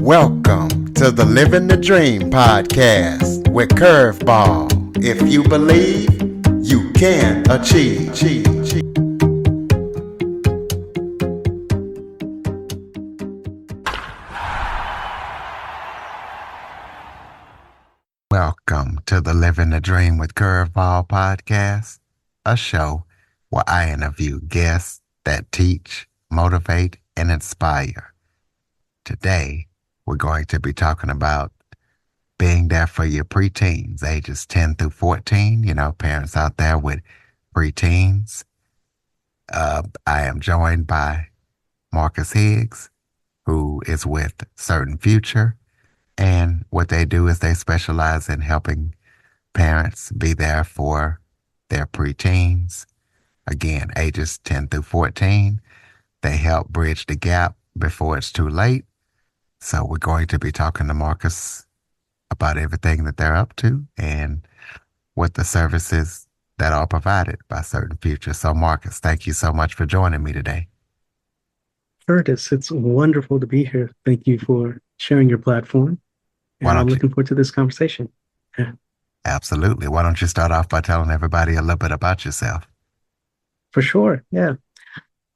Welcome to the Living the Dream podcast with Curveball. If you believe, you can achieve. Welcome to the Living the Dream with Curveball podcast, a show where I interview guests that teach, motivate, and inspire. Today, we're going to be talking about being there for your preteens, ages 10 through 14, parents out there with preteens. I am joined by Marcus Higgs, who is with Certain Future. And what they do is they specialize in helping parents be there for their preteens. Again, ages 10 through 14. They help bridge the gap before it's too late. So we're going to be talking to Marcus about everything that they're up to and what the services that are provided by Certain Future. So Marcus, thank you so much for joining me today. Curtis, it's wonderful to be here. Thank you for sharing your platform. And I'm looking forward to this conversation. Yeah. Absolutely. Why don't you start off by telling everybody a little bit about yourself? For sure. Yeah.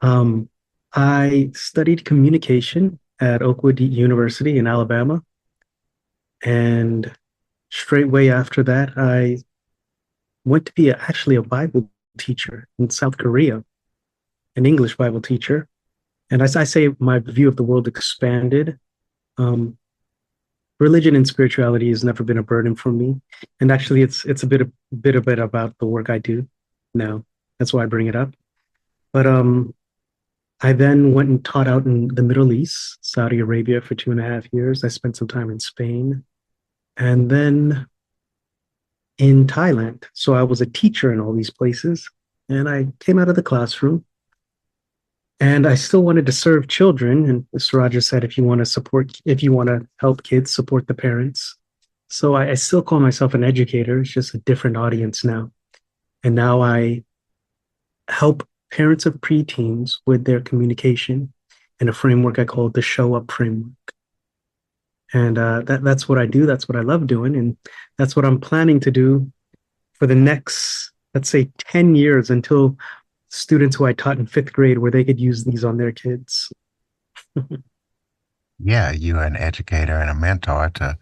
I studied communication at Oakwood University in Alabama. And straightway after that, I went to be actually a Bible teacher in South Korea, an English Bible teacher. And as I say, my view of the world expanded. Religion and spirituality has never been a burden for me. And actually, it's a bit about the work I do now. That's why I bring it up. But I then went and taught out in the Middle East, Saudi Arabia, for 2.5 years. I spent some time in Spain and then in Thailand. So I was a teacher in all these places. And I came out of the classroom and I still wanted to serve children. And Saraja said, if you want to help kids, support the parents. So I still call myself an educator. It's just a different audience now. And now I help parents of preteens with their communication in a framework I call the Show Up Framework. And that's what I do. That's what I love doing. And that's what I'm planning to do for the next, let's say, 10 years until students who I taught in 5th grade where they could use these on their kids. Yeah, you're an educator and a mentor to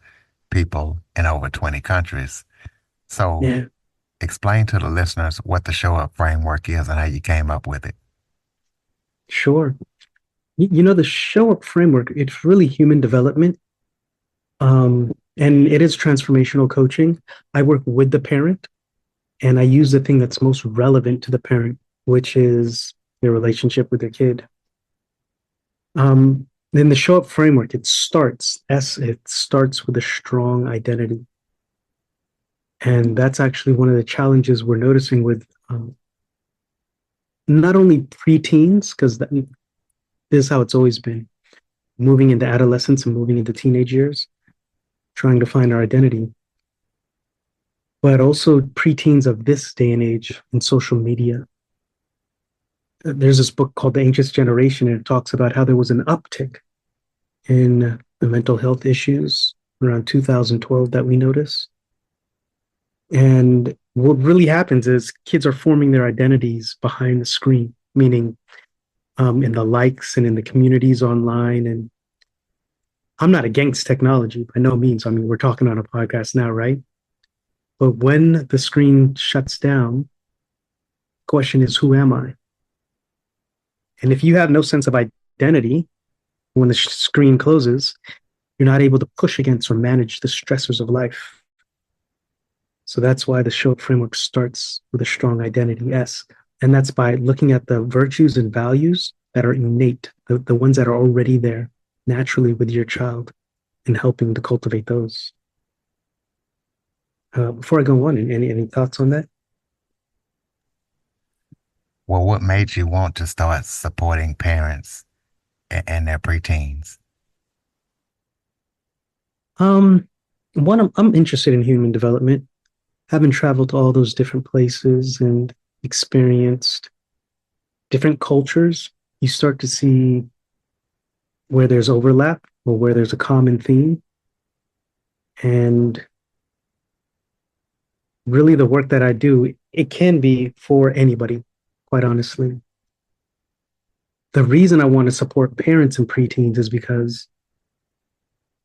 people in over 20 countries. So yeah. Explain to the listeners what the Show Up Framework is and how you came up with it. Sure. The Show Up Framework, it's really human development. And it is transformational coaching. I work with the parent and I use the thing that's most relevant to the parent, which is their relationship with their kid. Then the Show Up Framework, it starts with a strong identity. And that's actually one of the challenges we're noticing with not only preteens, because this is how it's always been, moving into adolescence and moving into teenage years, trying to find our identity, but also preteens of this day and age in social media. There's this book called The Anxious Generation, and it talks about how there was an uptick in the mental health issues around 2012 that we noticed. And what really happens is kids are forming their identities behind the screen, meaning in the likes and in the communities online. And I'm not against technology by no means. I mean, we're talking on a podcast now, right? But when the screen shuts down, the question is, who am I? And if you have no sense of identity, when the screen closes, you're not able to push against or manage the stressors of life. So that's why the Show Up Framework starts with a strong identity, yes. And that's by looking at the virtues and values that are innate, the ones that are already there naturally with your child and helping to cultivate those. Before I go on, any thoughts on that? Well, what made you want to start supporting parents and their preteens? One, I'm interested in human development. Having traveled to all those different places and experienced different cultures, you start to see where there's overlap or where there's a common theme. And really, the work that I do, it can be for anybody, quite honestly. The reason I want to support parents and preteens is because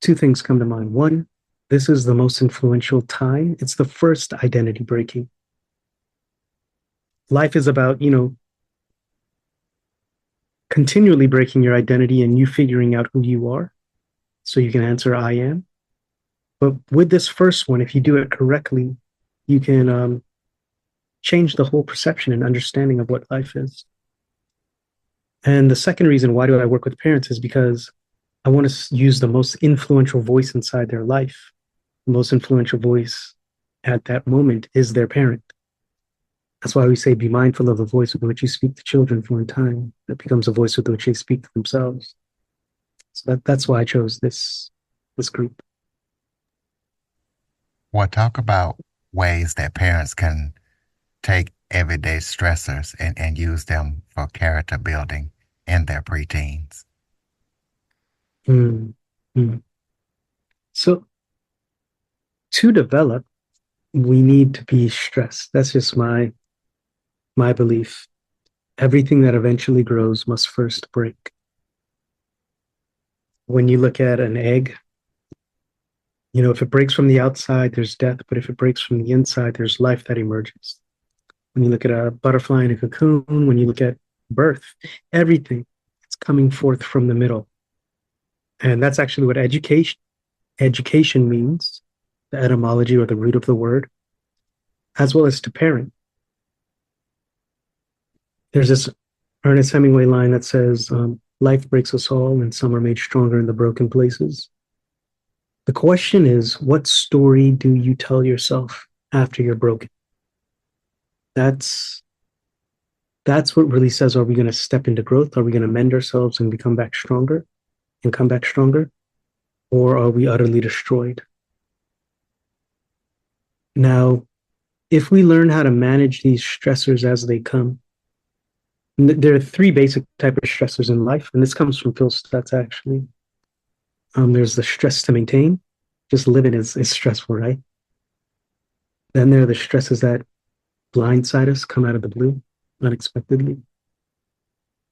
two things come to mind. One, this is the most influential time. It's the first identity breaking. Life is about, continually breaking your identity and you figuring out who you are so you can answer I am. But with this first one, if you do it correctly, you can change the whole perception and understanding of what life is. And the second reason why do I work with parents is because I want to use the most influential voice inside their life. The most influential voice at that moment is their parent. That's why we say be mindful of the voice with which you speak to children, for in time that becomes a voice with which they speak to themselves. So that's why I chose this group. Well, talk about ways that parents can take everyday stressors and use them for character building in their preteens. Mm, mm. So to develop, we need to be stressed. That's just my belief. Everything that eventually grows must first break. When you look at an egg, if it breaks from the outside, there's death, but if it breaks from the inside, there's life that emerges. When you look at a butterfly in a cocoon, when you look at birth, everything is coming forth from the middle. And that's actually what education means, the etymology or the root of the word, as well as to parent. There's this Ernest Hemingway line that says, life breaks us all and some are made stronger in the broken places. The question is, what story do you tell yourself after you're broken? That's what really says, are we going to step into growth? Are we going to mend ourselves and become back stronger and come back stronger? Or are we utterly destroyed? Now, if we learn how to manage these stressors as they come, there are three basic type of stressors in life, and this comes from Phil Stutz actually. There's the stress to maintain. Just living is stressful, right? Then there are the stresses that blindside us, come out of the blue, unexpectedly.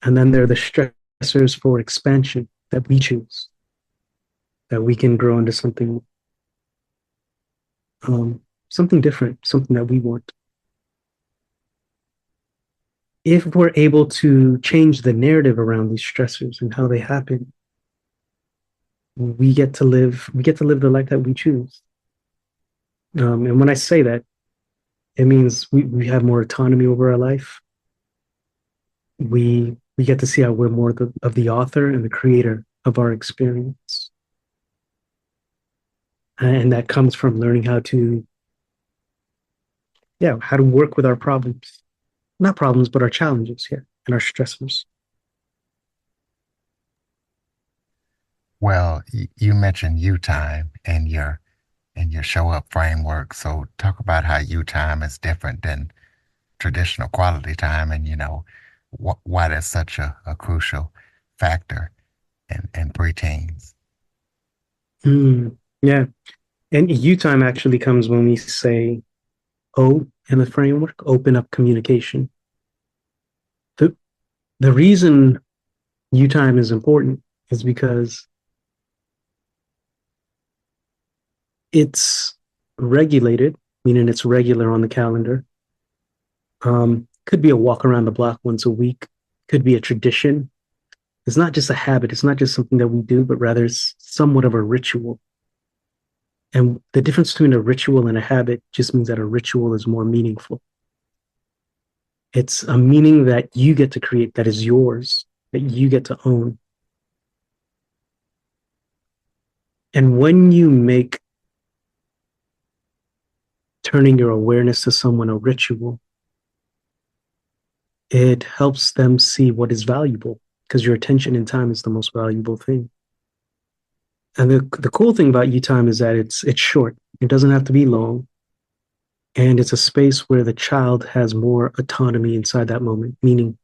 And then there are the stressors for expansion that we choose, that we can grow into something different, something that we want. If we're able to change the narrative around these stressors and how they happen, we get to live the life that we choose. And when I say that, it means we have more autonomy over our life. We get to see how we're more of the author and the creator of our experience. And that comes from learning how to work with our problems. Not problems, but our challenges here and our stressors. Well, you mentioned U time and your show up framework. So talk about how U time is different than traditional quality time, and why that's such a crucial factor in preteens. Yeah. And U time actually comes when we say O in the framework, open up communication. The the reason U time is important is because it's regulated, meaning it's regular on the calendar. Could be a walk around the block once a week, could be a tradition. It's not just a habit, it's not just something that we do, but rather it's somewhat of a ritual. And the difference between a ritual and a habit just means that a ritual is more meaningful. It's a meaning that you get to create, that is yours, that you get to own. And when you make turning your awareness to someone a ritual, it helps them see what is valuable because your attention and time is the most valuable thing. And the cool thing about U time is that it's short. It doesn't have to be long. And it's a space where the child has more autonomy inside that moment, meaning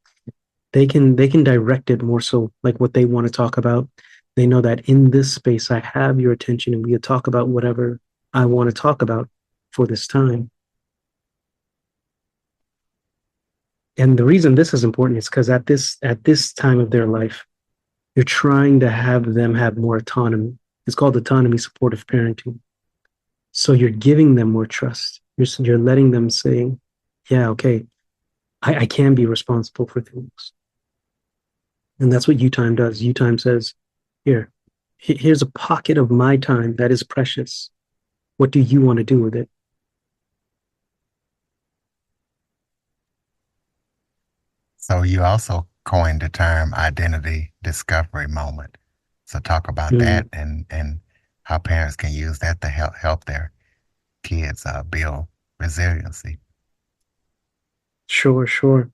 they can direct it more so like what they want to talk about. They know that in this space, I have your attention and we can talk about whatever I want to talk about for this time. And the reason this is important is because at this time of their life, you're trying to have them have more autonomy. It's called autonomy supportive parenting. So you're giving them more trust. You're letting them say, yeah, okay, I can be responsible for things. And that's what U time does. U time says, here, here's a pocket of my time that is precious. What do you want to do with it? So you also coined the term identity discovery moment. So talk about Mm, that and how parents can use that to help their kids build resiliency. sure, sure.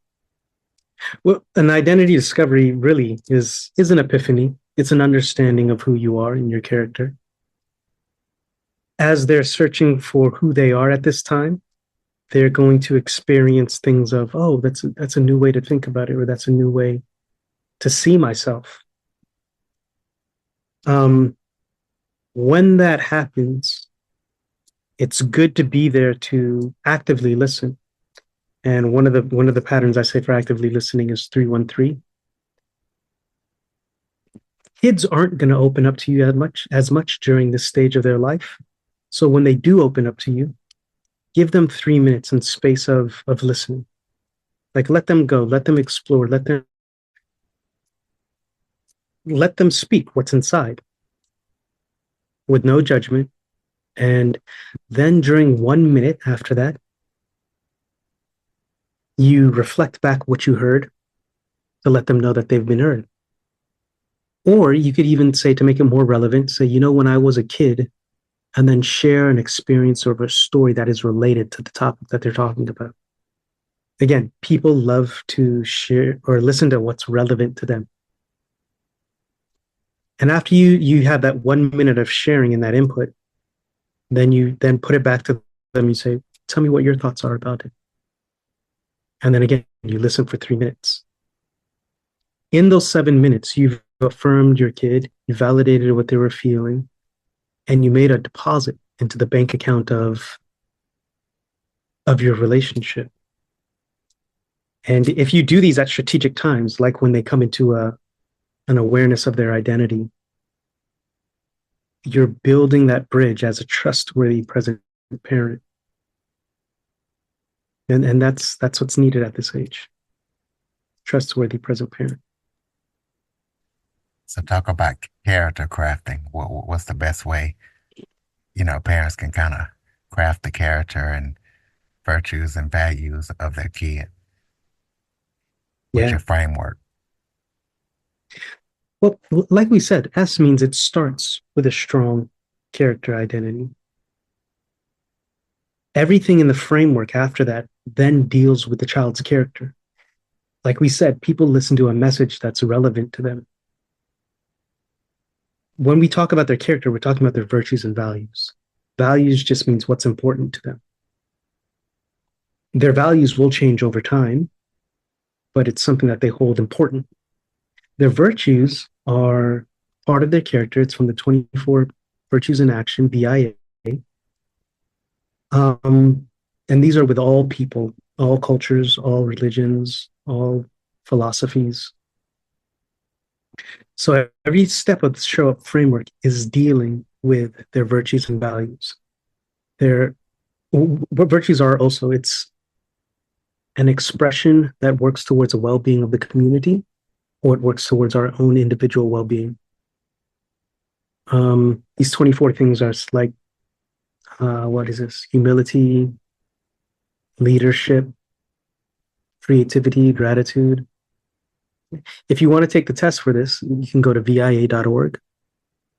Well, an identity discovery really is an epiphany. It's an understanding of who you are and your character. As they're searching for who they are at this time, they're going to experience things of, oh, that's a new way to think about it, or that's a new way to see myself. Um, when that happens, it's good to be there to actively listen. And one of the patterns I say for actively listening is 313. Kids aren't going to open up to you as much during this stage of their life. So when they do open up to you, give them 3 minutes in space of listening. Like let them go, let them explore, let them speak what's inside with no judgment. And then during 1 minute after that, you reflect back what you heard to let them know that they've been heard. Or you could even say, to make it more relevant, say, when I was a kid, and then share an experience or a story that is related to the topic that they're talking about. Again, people love to share or listen to what's relevant to them. And after you have that 1 minute of sharing and that input, then you then put it back to them. You say, tell me what your thoughts are about it. And then again, you listen for 3 minutes. In those 7 minutes, you've affirmed your kid, you validated what they were feeling, and you made a deposit into the bank account of your relationship. And if you do these at strategic times, like when they come into an awareness of their identity, you're building that bridge as a trustworthy present parent. And that's what's needed at this age. Trustworthy present parent. So talk about character crafting. What's the best way, parents can kind of craft the character and virtues and values of their kid? What's Yeah. your framework? Well, like we said, S means it starts with a strong character identity. Everything in the framework after that then deals with the child's character. Like we said, people listen to a message that's relevant to them. When we talk about their character, we're talking about their virtues and values. Values just means what's important to them. Their values will change over time, but it's something that they hold important. Their virtues are part of their character. It's from the 24 Virtues in Action, VIA. Um, and these are with all people, all cultures, all religions, all philosophies. So every step of the show up framework is dealing with their virtues and values. Their what virtues are also, it's an expression that works towards the well-being of the community, or it works towards our own individual well-being. These 24 things are like, what is this? Humility, leadership, creativity, gratitude. If you want to take the test for this, you can go to VIA.org,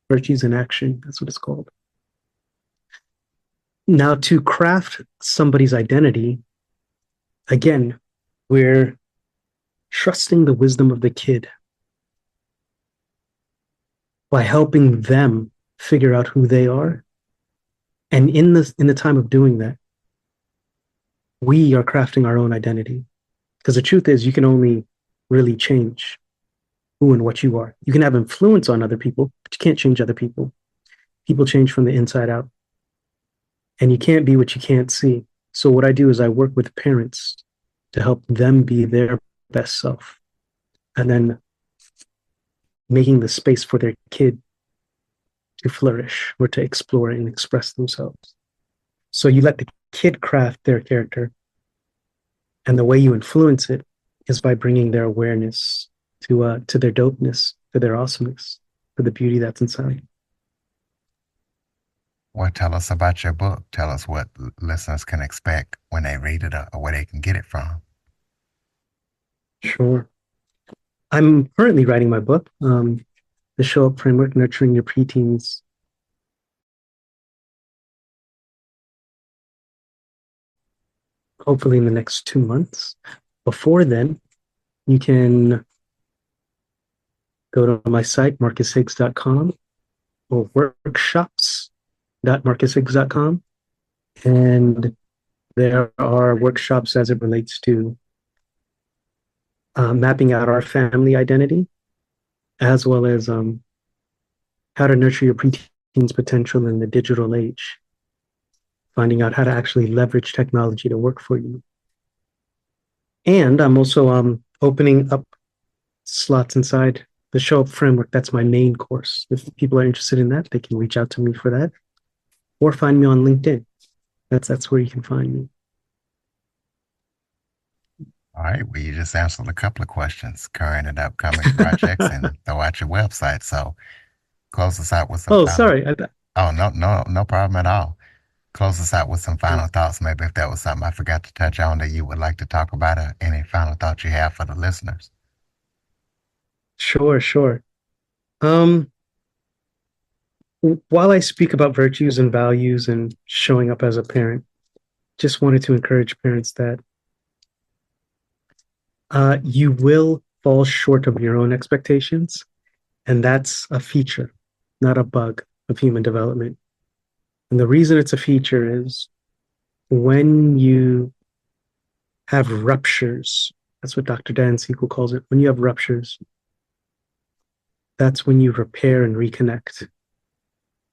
Virtues in Action. That's what it's called. Now, to craft somebody's identity, again, we're trusting the wisdom of the kid by helping them figure out who they are. And in the time of doing that, we are crafting our own identity. Because the truth is, you can only really change. who and what you are. You can have influence on other people, but you can't change other people. People change from the inside out. And you can't be what you can't see. So what I do is I work with parents to help them be their best self. And then making the space for their kid to flourish or to explore and express themselves. So you let the kid craft their character. And the way you influence it is by bringing their awareness to their dopeness, to their awesomeness, to the beauty that's inside. Well, tell us about your book. Tell us what listeners can expect when they read it or where they can get it from. Sure. I'm currently writing my book, The Show Up Framework, Nurturing Your Preteens. Hopefully in the next 2 months. Before then, you can go to my site, marcushiggs.com, or workshops.marcushiggs.com. And there are workshops as it relates to mapping out our family identity, as well as how to nurture your preteen's potential in the digital age, finding out how to actually leverage technology to work for you. And I'm also opening up slots inside the Show Up Framework. That's my main course. If people are interested in that, they can reach out to me for that, or find me on LinkedIn. That's where you can find me. All right. Well, you just answered a couple of questions, current and upcoming projects, and throw out your website. So close us out with some. Oh, sorry. No problem at all. Close us out with some final thoughts. Maybe if that was something I forgot to touch on that you would like to talk about, or any final thoughts you have for the listeners. Sure. While I speak about virtues and values and showing up as a parent, just wanted to encourage parents that you will fall short of your own expectations, and that's a feature, not a bug of human development. And the reason it's a feature is when you have ruptures, that's what Dr. Dan Siegel calls it. When you have ruptures, that's when you repair and reconnect.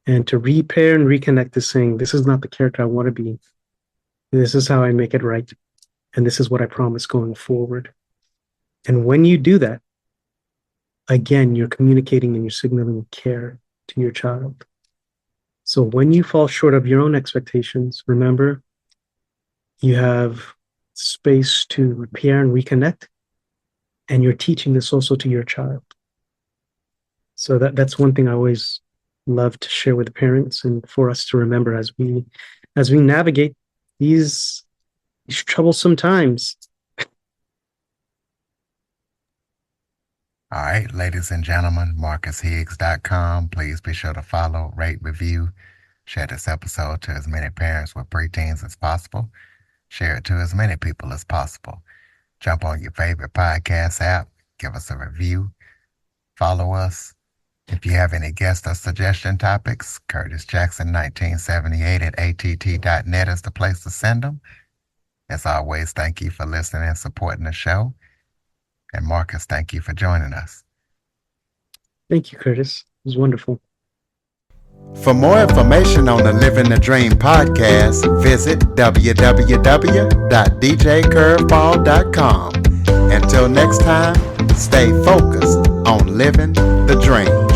And to repair and reconnect is saying, this is not the character I want to be. This is how I make it right. And this is what I promise going forward. And when you do that, again, you're communicating and you're signaling care to your child. So when you fall short of your own expectations, remember, you have space to repair and reconnect, and you're teaching this also to your child. So that's one thing I always love to share with the parents and for us to remember as we navigate these troublesome times. All right, ladies and gentlemen, MarcusHiggs.com. Please be sure to follow, rate, review, share this episode to as many parents with preteens as possible. Share it to as many people as possible. Jump on your favorite podcast app, give us a review, follow us. If you have any guest or suggestion topics, Curtis Jackson 1978 at att.net is the place to send them. As always, thank you for listening and supporting the show. And Marcus, thank you for joining us. Thank you, Curtis. It was wonderful. For more information on the Living the Dream podcast, visit www.djcurveball.com. Until next time, stay focused on living the dream.